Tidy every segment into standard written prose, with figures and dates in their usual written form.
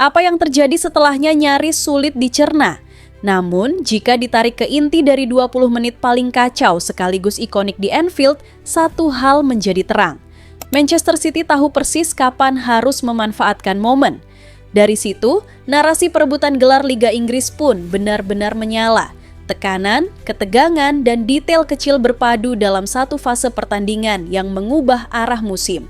Apa yang terjadi setelahnya nyaris sulit dicerna. Namun, jika ditarik ke inti dari 20 menit paling kacau sekaligus ikonik di Anfield, satu hal menjadi terang. Manchester City tahu persis kapan harus memanfaatkan momen. Dari situ, narasi perebutan gelar Liga Inggris pun benar-benar menyala. Tekanan, ketegangan, dan detail kecil berpadu dalam satu fase pertandingan yang mengubah arah musim.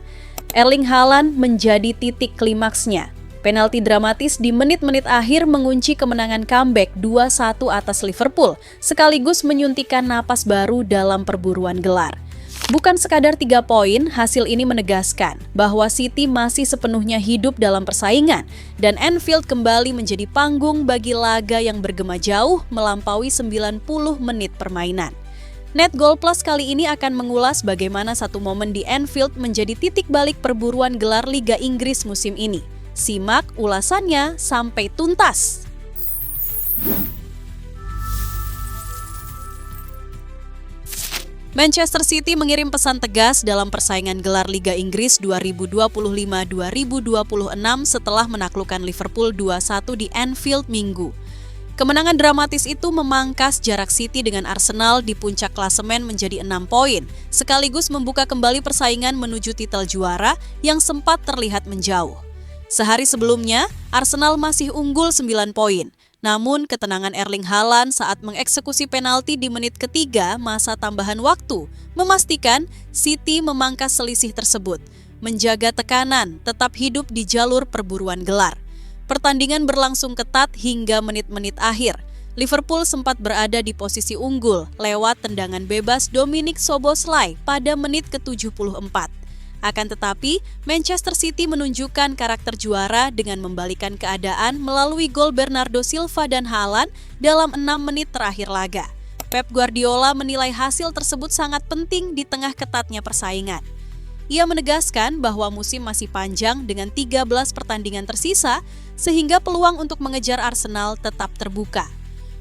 Erling Haaland menjadi titik klimaksnya. Penalti dramatis di menit-menit akhir mengunci kemenangan comeback 2-1 atas Liverpool, sekaligus menyuntikkan napas baru dalam perburuan gelar. Bukan sekadar 3 poin, hasil ini menegaskan bahwa City masih sepenuhnya hidup dalam persaingan, dan Anfield kembali menjadi panggung bagi laga yang bergema jauh melampaui 90 menit permainan. Net Goal Plus kali ini akan mengulas bagaimana satu momen di Anfield menjadi titik balik perburuan gelar Liga Inggris musim ini. Simak ulasannya sampai tuntas. Manchester City mengirim pesan tegas dalam persaingan gelar Liga Inggris 2025-2026 setelah menaklukkan Liverpool 2-1 di Anfield Minggu. Kemenangan dramatis itu memangkas jarak City dengan Arsenal di puncak klasemen menjadi 6 poin, sekaligus membuka kembali persaingan menuju titel juara yang sempat terlihat menjauh. Sehari sebelumnya, Arsenal masih unggul 9 poin. Namun, ketenangan Erling Haaland saat mengeksekusi penalti di menit ketiga masa tambahan waktu memastikan City memangkas selisih tersebut, menjaga tekanan, tetap hidup di jalur perburuan gelar. Pertandingan berlangsung ketat hingga menit-menit akhir. Liverpool sempat berada di posisi unggul lewat tendangan bebas Dominic Szoboszlai pada menit ke-74. Akan tetapi, Manchester City menunjukkan karakter juara dengan membalikan keadaan melalui gol Bernardo Silva dan Haaland dalam 6 menit terakhir laga. Pep Guardiola menilai hasil tersebut sangat penting di tengah ketatnya persaingan. Ia menegaskan bahwa musim masih panjang dengan 13 pertandingan tersisa, sehingga peluang untuk mengejar Arsenal tetap terbuka.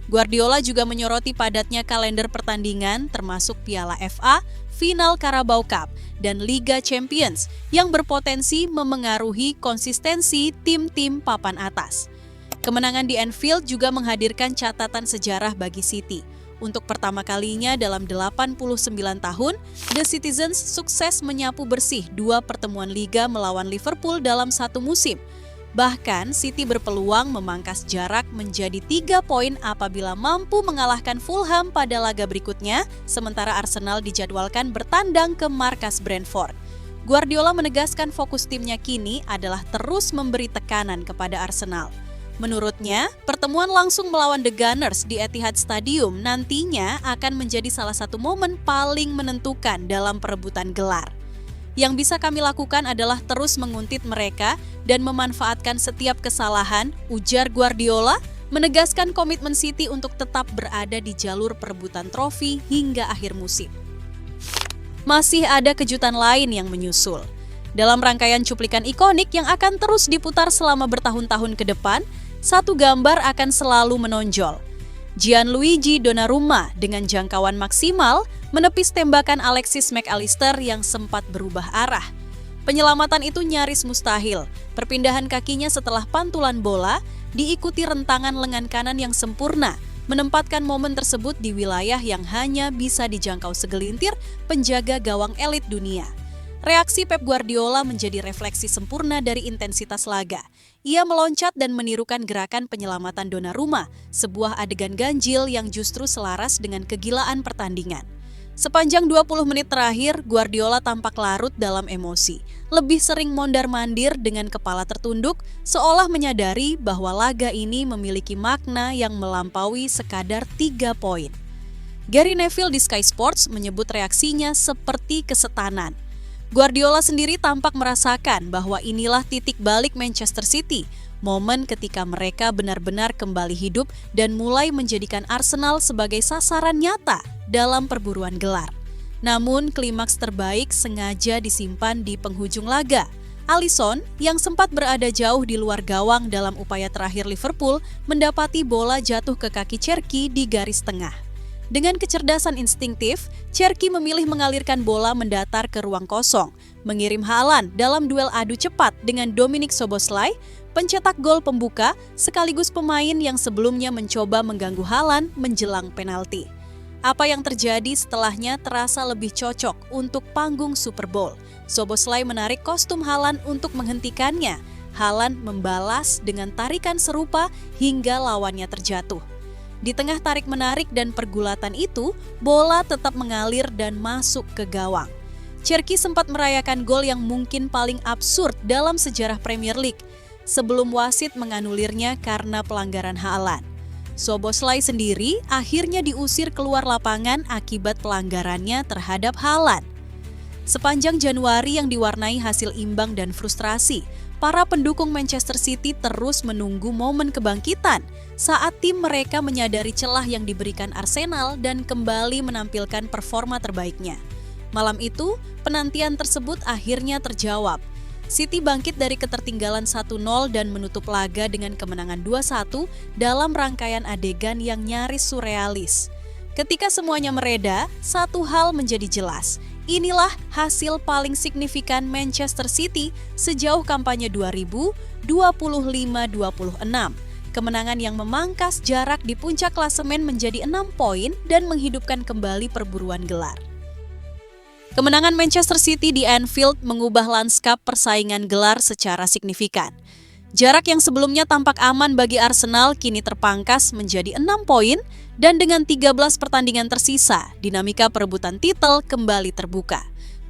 Guardiola juga menyoroti padatnya kalender pertandingan termasuk Piala FA, Final Carabao Cup, dan Liga Champions yang berpotensi memengaruhi konsistensi tim-tim papan atas. Kemenangan di Anfield juga menghadirkan catatan sejarah bagi City. Untuk pertama kalinya dalam 89 tahun, The Citizens sukses menyapu bersih 2 pertemuan Liga melawan Liverpool dalam satu musim. Bahkan, City berpeluang memangkas jarak menjadi 3 poin apabila mampu mengalahkan Fulham pada laga berikutnya, sementara Arsenal dijadwalkan bertandang ke markas Brentford. Guardiola menegaskan fokus timnya kini adalah terus memberi tekanan kepada Arsenal. Menurutnya, pertemuan langsung melawan The Gunners di Etihad Stadium nantinya akan menjadi salah satu momen paling menentukan dalam perebutan gelar. Yang bisa kami lakukan adalah terus menguntit mereka dan memanfaatkan setiap kesalahan, ujar Guardiola, menegaskan komitmen City untuk tetap berada di jalur perebutan trofi hingga akhir musim. Masih ada kejutan lain yang menyusul. Dalam rangkaian cuplikan ikonik yang akan terus diputar selama bertahun-tahun ke depan, satu gambar akan selalu menonjol. Gianluigi Donnarumma dengan jangkauan maksimal menepis tembakan Alexis Mac Allister yang sempat berubah arah. Penyelamatan itu nyaris mustahil. Perpindahan kakinya setelah pantulan bola diikuti rentangan lengan kanan yang sempurna, menempatkan momen tersebut di wilayah yang hanya bisa dijangkau segelintir penjaga gawang elit dunia. Reaksi Pep Guardiola menjadi refleksi sempurna dari intensitas laga. Ia meloncat dan menirukan gerakan penyelamatan Donnarumma, sebuah adegan ganjil yang justru selaras dengan kegilaan pertandingan. Sepanjang 20 menit terakhir, Guardiola tampak larut dalam emosi. Lebih sering mondar-mandir dengan kepala tertunduk, seolah menyadari bahwa laga ini memiliki makna yang melampaui sekadar 3 poin. Gary Neville di Sky Sports menyebut reaksinya seperti kesetanan. Guardiola sendiri tampak merasakan bahwa inilah titik balik Manchester City, momen ketika mereka benar-benar kembali hidup dan mulai menjadikan Arsenal sebagai sasaran nyata dalam perburuan gelar. Namun, klimaks terbaik sengaja disimpan di penghujung laga. Alisson, yang sempat berada jauh di luar gawang dalam upaya terakhir Liverpool, mendapati bola jatuh ke kaki Cherki di garis tengah. Dengan kecerdasan instingtif, Cherki memilih mengalirkan bola mendatar ke ruang kosong, mengirim Haaland dalam duel adu cepat dengan Dominic Szoboszlai, pencetak gol pembuka sekaligus pemain yang sebelumnya mencoba mengganggu Haaland menjelang penalti. Apa yang terjadi setelahnya terasa lebih cocok untuk panggung Super Bowl. Szoboszlai menarik kostum Haaland untuk menghentikannya. Haaland membalas dengan tarikan serupa hingga lawannya terjatuh. Di tengah tarik-menarik dan pergulatan itu, bola tetap mengalir dan masuk ke gawang. Cherki sempat merayakan gol yang mungkin paling absurd dalam sejarah Premier League sebelum wasit menganulirnya karena pelanggaran Haaland. Szoboszlai sendiri akhirnya diusir keluar lapangan akibat pelanggarannya terhadap Haaland. Sepanjang Januari yang diwarnai hasil imbang dan frustrasi, para pendukung Manchester City terus menunggu momen kebangkitan saat tim mereka menyadari celah yang diberikan Arsenal dan kembali menampilkan performa terbaiknya. Malam itu, penantian tersebut akhirnya terjawab. City bangkit dari ketertinggalan 1-0 dan menutup laga dengan kemenangan 2-1 dalam rangkaian adegan yang nyaris surrealis. Ketika semuanya mereda, satu hal menjadi jelas. Inilah hasil paling signifikan Manchester City sejauh kampanye 2025-26. Kemenangan yang memangkas jarak di puncak klasemen menjadi 6 poin dan menghidupkan kembali perburuan gelar. Kemenangan Manchester City di Anfield mengubah lanskap persaingan gelar secara signifikan. Jarak yang sebelumnya tampak aman bagi Arsenal kini terpangkas menjadi 6 poin dan dengan 13 pertandingan tersisa, dinamika perebutan titel kembali terbuka.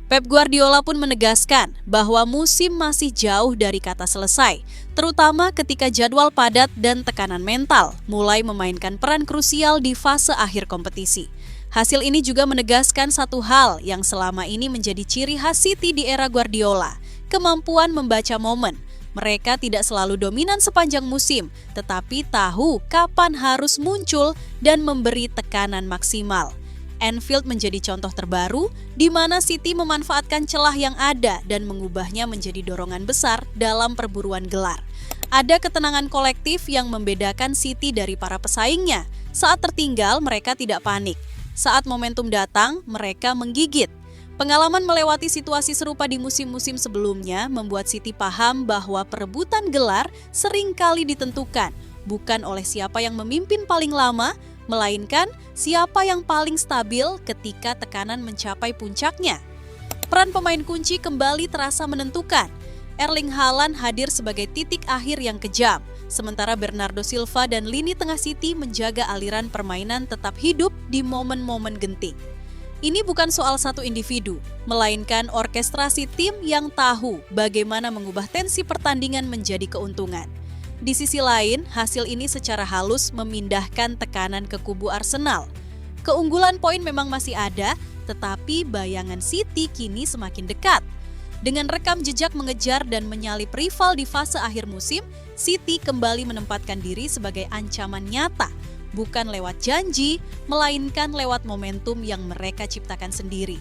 Pep Guardiola pun menegaskan bahwa musim masih jauh dari kata selesai, terutama ketika jadwal padat dan tekanan mental mulai memainkan peran krusial di fase akhir kompetisi. Hasil ini juga menegaskan satu hal yang selama ini menjadi ciri khas City di era Guardiola, kemampuan membaca momen. Mereka tidak selalu dominan sepanjang musim, tetapi tahu kapan harus muncul dan memberi tekanan maksimal. Anfield menjadi contoh terbaru di mana City memanfaatkan celah yang ada dan mengubahnya menjadi dorongan besar dalam perburuan gelar. Ada ketenangan kolektif yang membedakan City dari para pesaingnya. Saat tertinggal, mereka tidak panik. Saat momentum datang, mereka menggigit. Pengalaman melewati situasi serupa di musim-musim sebelumnya membuat City paham bahwa perebutan gelar seringkali ditentukan bukan oleh siapa yang memimpin paling lama, melainkan siapa yang paling stabil ketika tekanan mencapai puncaknya. Peran pemain kunci kembali terasa menentukan. Erling Haaland hadir sebagai titik akhir yang kejam, sementara Bernardo Silva dan lini tengah City menjaga aliran permainan tetap hidup di momen-momen genting. Ini bukan soal satu individu, melainkan orkestrasi tim yang tahu bagaimana mengubah tensi pertandingan menjadi keuntungan. Di sisi lain, hasil ini secara halus memindahkan tekanan ke kubu Arsenal. Keunggulan poin memang masih ada, tetapi bayangan City kini semakin dekat. Dengan rekam jejak mengejar dan menyalip rival di fase akhir musim, City kembali menempatkan diri sebagai ancaman nyata, bukan lewat janji, melainkan lewat momentum yang mereka ciptakan sendiri.